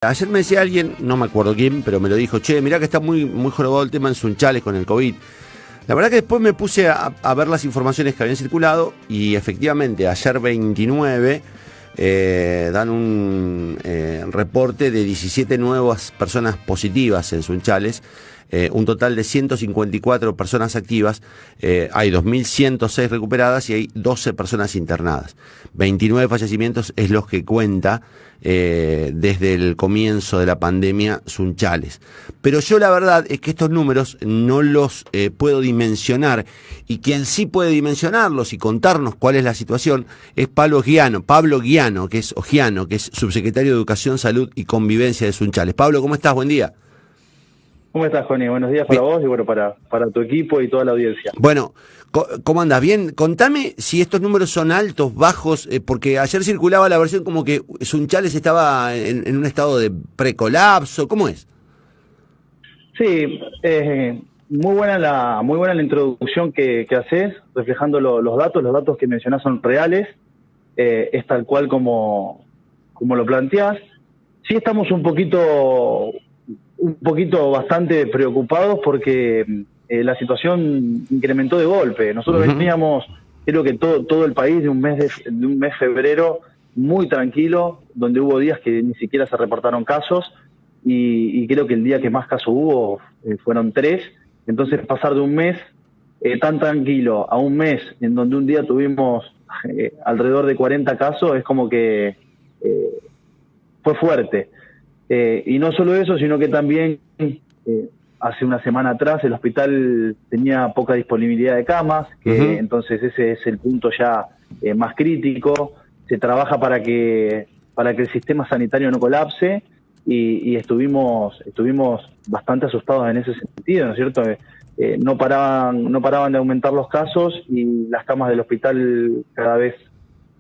Ayer me decía alguien, no me acuerdo quién, pero me lo dijo: che, mirá que está muy jorobado el tema en Sunchales con el COVID. La verdad que después me puse a ver las informaciones que habían circulado y efectivamente ayer 29 dan un reporte de 17 nuevas personas positivas en Sunchales, un total de 154 personas activas, hay 2.106 recuperadas y hay 12 personas internadas. 29 fallecimientos es los que cuenta desde el comienzo de la pandemia Sunchales. Pero yo la verdad es que estos números no los puedo dimensionar, y quien sí puede dimensionarlos y contarnos cuál es la situación es Pablo Giano, que es subsecretario de Educación, Salud y Convivencia de Sunchales. Pablo, ¿cómo estás? Buen día. ¿Cómo estás, Joni? Buenos días para vos y bueno, para tu equipo y toda la audiencia. Bueno, ¿cómo andás? Bien, contame si estos números son altos, bajos, porque ayer circulaba la versión como que Sunchales estaba en un estado de precolapso. ¿Cómo es? Sí, muy buena la introducción que haces, reflejando los datos que mencionás son reales, es tal cual como lo planteás. Sí estamos un poquito bastante preocupados porque la situación incrementó de golpe. Nosotros veníamos, creo que todo el país, de un mes febrero muy tranquilo, donde hubo días que ni siquiera se reportaron casos, y creo que el día que más casos hubo fueron 3. Entonces pasar de un mes tan tranquilo a un mes en donde un día tuvimos alrededor de 40 casos es como que fue fuerte. Y no solo eso, sino que también hace una semana atrás el hospital tenía poca disponibilidad de camas, entonces ese es el punto ya más crítico. Se trabaja para que el sistema sanitario no colapse, y estuvimos bastante asustados en ese sentido, ¿no es cierto? No paraban de aumentar los casos y las camas del hospital cada vez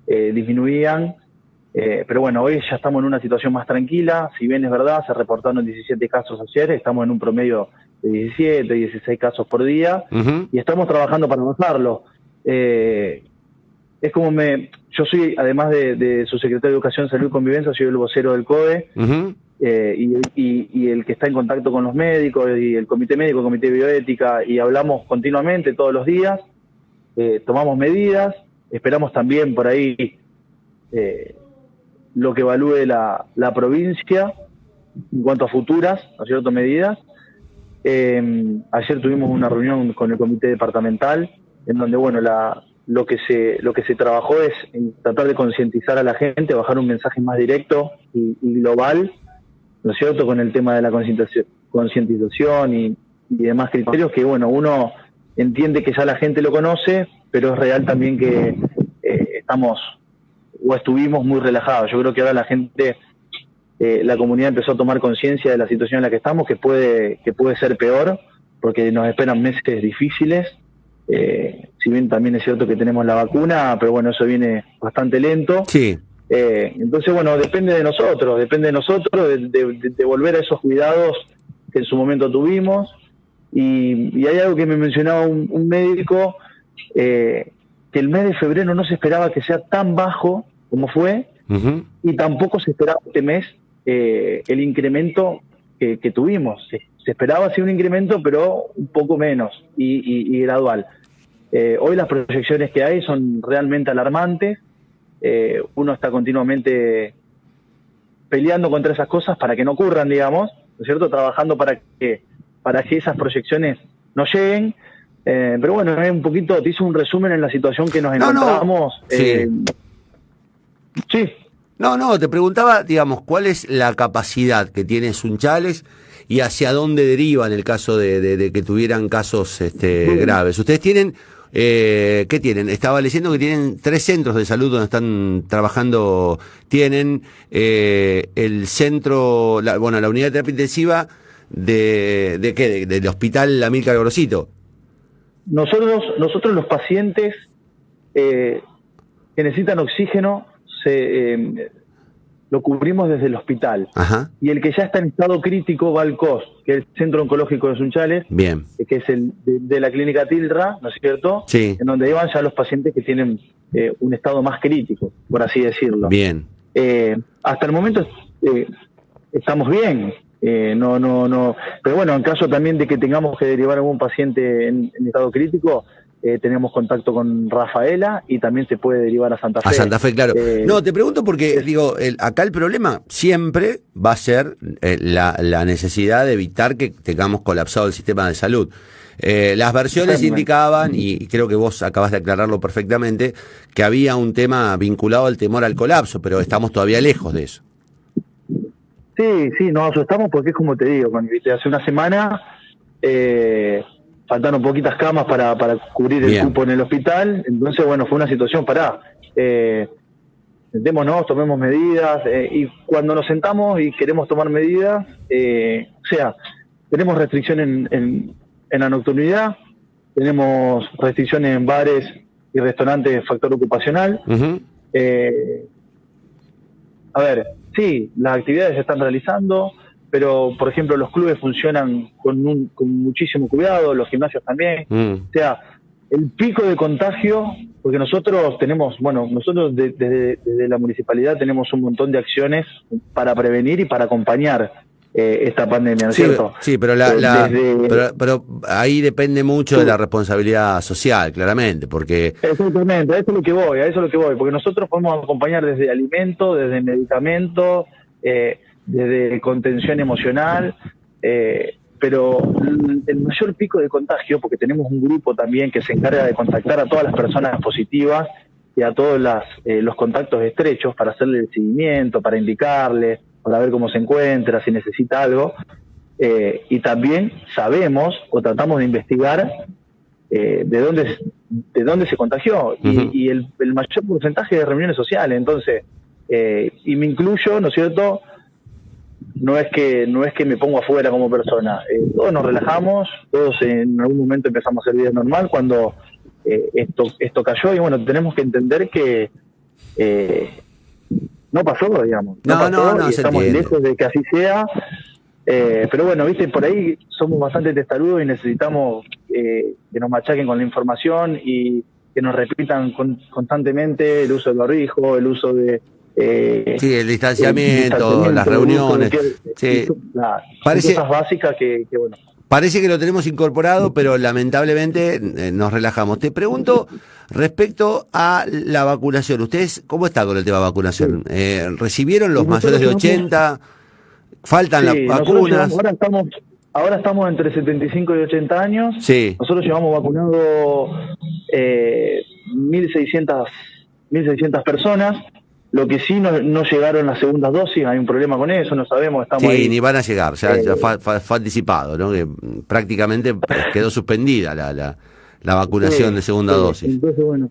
disminuían. Pero bueno, hoy ya estamos en una situación más tranquila. Si bien es verdad, se reportaron 17 casos ayer, estamos en un promedio de 17, 16 casos por día, y estamos trabajando para bajarlo. Es como yo soy, además de subsecretario de Educación, Salud y Convivencia, soy el vocero del COE, y el que está en contacto con los médicos y el comité médico, el comité de bioética, y hablamos continuamente todos los días, tomamos medidas, esperamos también por ahí lo que evalúe la provincia en cuanto a futuras, ¿no es cierto?, medidas. Ayer tuvimos una reunión con el comité departamental en donde, bueno, lo que se trabajó es en tratar de concientizar a la gente, bajar un mensaje más directo y global, ¿no es cierto?, con el tema de la concientización y demás criterios que, bueno, uno entiende que ya la gente lo conoce, pero es real también que estuvimos muy relajados. Yo creo que ahora la gente, la comunidad empezó a tomar conciencia de la situación en la que estamos, que puede ser peor, porque nos esperan meses difíciles. Si bien también es cierto que tenemos la vacuna, pero bueno, eso viene bastante lento. Sí. Entonces, bueno, depende de nosotros de volver a esos cuidados que en su momento tuvimos. Y hay algo que me mencionaba un médico, que el mes de febrero no se esperaba que sea tan bajo como fue, y tampoco se esperaba este mes el incremento que tuvimos. Se esperaba así un incremento, pero un poco menos y gradual. Hoy las proyecciones que hay son realmente alarmantes. Uno está continuamente peleando contra esas cosas para que no ocurran, digamos, ¿no es cierto?, trabajando para que esas proyecciones no lleguen. Pero bueno, un poquito, te hice un resumen en la situación que nos encontramos. Sí. No, te preguntaba, digamos, ¿cuál es la capacidad que tiene Sunchales y hacia dónde deriva en el caso de que tuvieran casos graves? Ustedes tienen, ¿qué tienen? Estaba leyendo que tienen 3 centros de salud donde están trabajando. Tienen el centro, la unidad de terapia intensiva ¿de qué? Del hospital Amílcar Gorosito. Nosotros los pacientes que necesitan oxígeno lo cubrimos desde el hospital. Y el que ya está en estado crítico va al COS, que es el Centro Oncológico de Sunchales. Bien. Que es el de la clínica Tilra, ¿no es cierto? Sí. En donde iban ya los pacientes que tienen un estado más crítico, por así decirlo. Bien. Hasta el momento estamos bien. No. Pero bueno, en caso también de que tengamos que derivar algún paciente en estado crítico, tenemos contacto con Rafaela y también se puede derivar a Santa Fe. A Santa Fe, claro. Eh, No, te pregunto porque, es, digo, acá el problema siempre va a ser la necesidad de evitar que tengamos colapsado el sistema de salud. Las versiones Exactamente. indicaban, y creo que vos acabas de aclararlo perfectamente, que había un tema vinculado al temor al colapso, pero estamos todavía lejos de eso. Sí, nos asustamos porque es como te digo, hace una semana faltaron poquitas camas para cubrir el Bien. cupo en el hospital, entonces bueno, fue una situación sentémonos, tomemos medidas, y cuando nos sentamos y queremos tomar medidas, o sea, tenemos restricción en la nocturnidad, tenemos restricciones en bares y restaurantes de factor ocupacional. Uh-huh. A ver, sí, las actividades se están realizando, pero por ejemplo los clubes funcionan con muchísimo cuidado, los gimnasios también. O sea, el pico de contagio, porque nosotros desde la municipalidad tenemos un montón de acciones para prevenir y para acompañar esta pandemia, ¿no es cierto? Sí, pero, pero ahí depende mucho de la responsabilidad social, claramente, porque... Exactamente, a eso es lo que voy, porque nosotros podemos acompañar desde alimento, desde medicamento, desde contención emocional, pero el mayor pico de contagio, porque tenemos un grupo también que se encarga de contactar a todas las personas positivas y a todos los contactos estrechos para hacerle el seguimiento, para indicarle, para ver cómo se encuentra, si necesita algo, y también sabemos o tratamos de investigar de dónde se contagió. Uh-huh. Y el mayor porcentaje de reuniones sociales, entonces, y me incluyo, ¿no es cierto? No es que me pongo afuera como persona, todos nos relajamos, todos en algún momento empezamos a hacer vida normal cuando esto cayó, y bueno, tenemos que entender que no pasó, digamos, No, y estamos lejos de que así sea, pero bueno, viste, por ahí somos bastante testarudos y necesitamos que nos machaquen con la información y que nos repitan constantemente el uso del barbijo, el uso de sí, el distanciamiento, las reuniones. Parece cosas básicas que bueno. Parece que lo tenemos incorporado, pero lamentablemente nos relajamos. Te pregunto respecto a la vacunación. ¿Ustedes cómo está con el tema de vacunación? ¿Recibieron los mayores de 80? ¿Faltan las vacunas? Ahora estamos entre 75 y 80 años. Sí. Nosotros llevamos vacunado 1.600 personas. Lo que sí no llegaron las segundas dosis, hay un problema con eso, no sabemos, estamos ahí. Sí, ni van a llegar, ya fue anticipado, ¿no? Que prácticamente quedó suspendida la vacunación de segunda dosis. Entonces, bueno,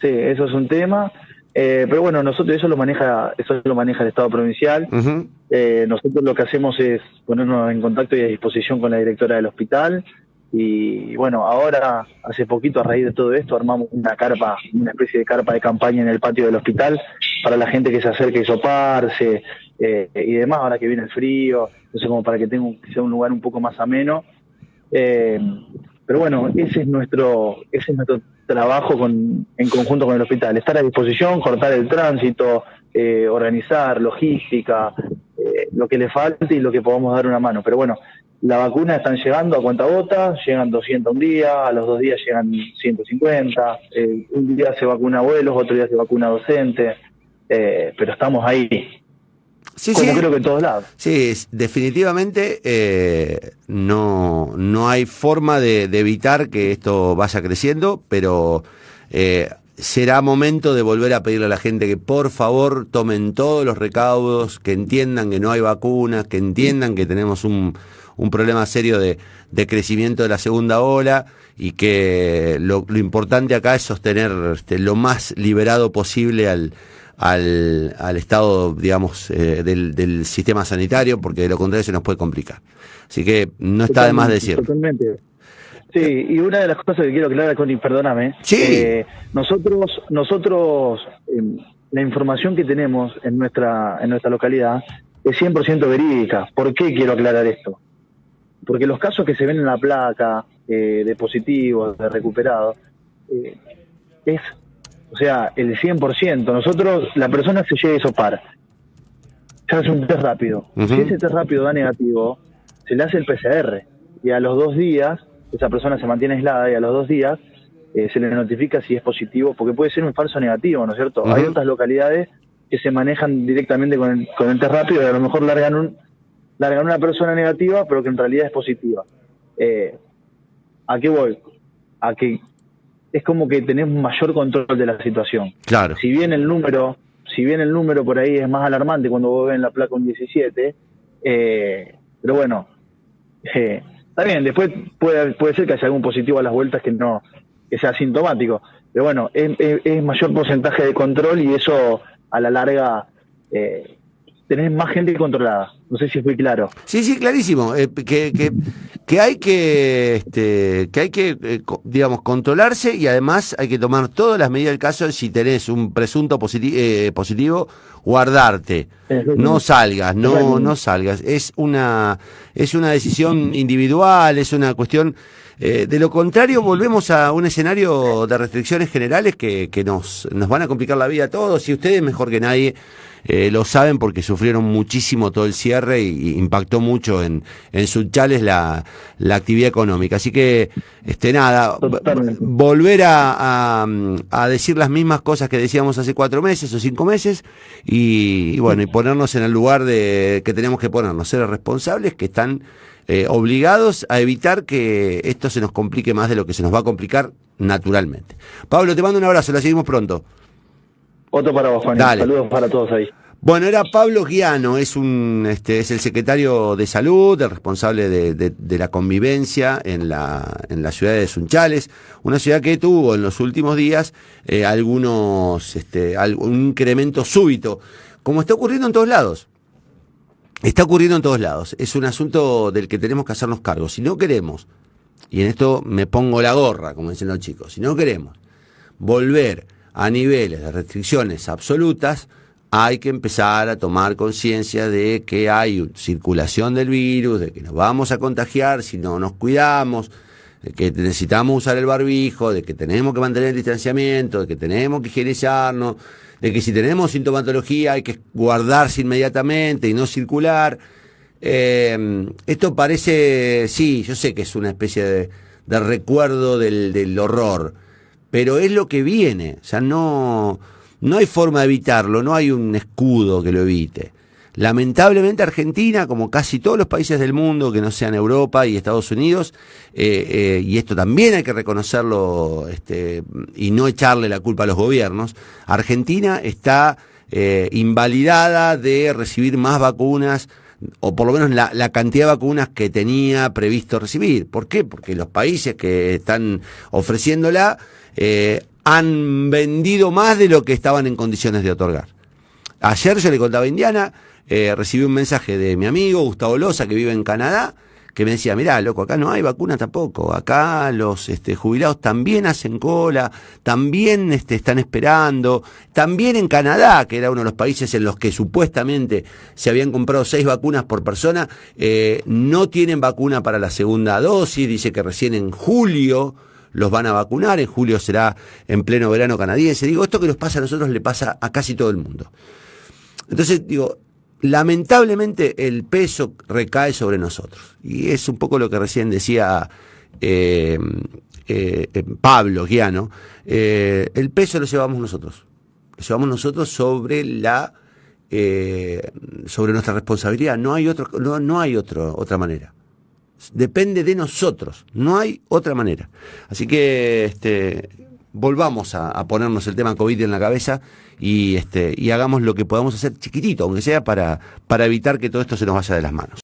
sí, eso es un tema. Pero bueno, nosotros eso lo maneja el Estado provincial. Uh-huh. Nosotros lo que hacemos es ponernos en contacto y a disposición con la directora del hospital. Y bueno, ahora, hace poquito, a raíz de todo esto, armamos una especie de carpa de campaña en el patio del hospital para la gente que se acerque a hisoparse y demás, ahora que viene el frío, entonces como para que sea un lugar un poco más ameno. Pero bueno, ese es nuestro trabajo en conjunto con el hospital, estar a disposición, cortar el tránsito, organizar, logística, lo que le falte y lo que podamos dar una mano. Pero bueno, la vacuna están llegando a cuentagotas, llegan 200 un día, a los 2 días llegan 150, un día se vacuna abuelos, otro día se vacuna docente, pero estamos ahí, sí, como sí. Creo que en todos lados. Sí, definitivamente no hay forma de evitar que esto vaya creciendo, pero será momento de volver a pedirle a la gente que por favor tomen todos los recaudos, que entiendan que no hay vacunas, que entiendan que tenemos un problema serio de crecimiento de la segunda ola y que lo importante acá es sostener lo más liberado posible al estado, digamos, del sistema sanitario, porque de lo contrario se nos puede complicar. Así que no está de más decir. Totalmente. Sí, y una de las cosas que quiero aclarar, Connie, perdóname. Sí. Nosotros la información que tenemos en nuestra localidad es 100% verídica. ¿Por qué quiero aclarar esto? Porque los casos que se ven en la placa de positivos, de recuperados, o sea, el 100%. Nosotros, la persona se llega a hisopar, se hace un test rápido. Uh-huh. Si ese test rápido da negativo, se le hace el PCR. Y a los 2 días, esa persona se mantiene aislada y a los 2 días se le notifica si es positivo, porque puede ser un falso negativo, ¿no es cierto? Uh-huh. Hay otras localidades que se manejan directamente con el test rápido y a lo mejor largan una persona negativa, pero que en realidad es positiva. ¿A qué voy? A que es como que tenés mayor control de la situación. Claro. Si bien el número por ahí es más alarmante cuando vos ves en la placa un 17, pero bueno, está bien, después puede ser que haya algún positivo a las vueltas que sea asintomático, pero bueno, es mayor porcentaje de control y eso a la larga tenés más gente controlada. No sé si fui claro. Sí, clarísimo. Que hay que digamos, controlarse, y además hay que tomar todas las medidas del caso. Si tenés un presunto positivo, guardarte. No salgas, no salgas. Es una decisión individual, es una cuestión. De lo contrario, volvemos a un escenario de restricciones generales que nos van a complicar la vida a todos, y ustedes mejor que nadie lo saben, porque sufrieron muchísimo todo el cierre y impactó mucho en Sunchales la actividad económica. Así que, nada, volver a decir las mismas cosas que decíamos hace 4 meses o 5 meses, y bueno, y ponernos en el lugar que tenemos que ponernos, ser responsables, que están obligados a evitar que esto se nos complique más de lo que se nos va a complicar naturalmente. Pablo, te mando un abrazo, la seguimos pronto. Otro para vos, Juan. Saludos para todos ahí. Bueno, era Pablo Giano, es el secretario de Salud, el responsable de la convivencia en la ciudad de Sunchales, una ciudad que tuvo en los últimos días un incremento súbito, como está ocurriendo en todos lados. Está ocurriendo en todos lados. Es un asunto del que tenemos que hacernos cargo. Si no queremos, y en esto me pongo la gorra, como dicen los chicos, si no queremos volver a niveles de restricciones absolutas, hay que empezar a tomar conciencia de que hay circulación del virus, de que nos vamos a contagiar si no nos cuidamos, de que necesitamos usar el barbijo, de que tenemos que mantener el distanciamiento, de que tenemos que higienizarnos, de que si tenemos sintomatología hay que guardarse inmediatamente y no circular. Esto parece, sí, yo sé que es una especie de recuerdo del horror, pero es lo que viene. O sea, no hay forma de evitarlo, no hay un escudo que lo evite. Lamentablemente Argentina, como casi todos los países del mundo que no sean Europa y Estados Unidos, y esto también hay que reconocerlo y no echarle la culpa a los gobiernos, Argentina está invalidada de recibir más vacunas, o por lo menos la cantidad de vacunas que tenía previsto recibir. ¿Por qué? Porque los países que están ofreciéndola han vendido más de lo que estaban en condiciones de otorgar. Ayer yo le contaba a Indiana, recibí un mensaje de mi amigo Gustavo Loza, que vive en Canadá, que me decía, mirá, loco, acá no hay vacuna tampoco, acá los jubilados también hacen cola, también están esperando, también en Canadá, que era uno de los países en los que supuestamente se habían comprado 6 vacunas por persona, no tienen vacuna para la segunda dosis, dice que recién en julio los van a vacunar, en julio será en pleno verano canadiense. Digo, esto que nos pasa a nosotros le pasa a casi todo el mundo. Entonces, digo, lamentablemente el peso recae sobre nosotros. Y es un poco lo que recién decía Pablo Giano. El peso lo llevamos nosotros. Lo llevamos nosotros sobre nuestra responsabilidad. No hay otra manera. Depende de nosotros. No hay otra manera. Así que volvamos a ponernos el tema COVID en la cabeza y hagamos lo que podamos hacer chiquitito, aunque sea para evitar que todo esto se nos vaya de las manos.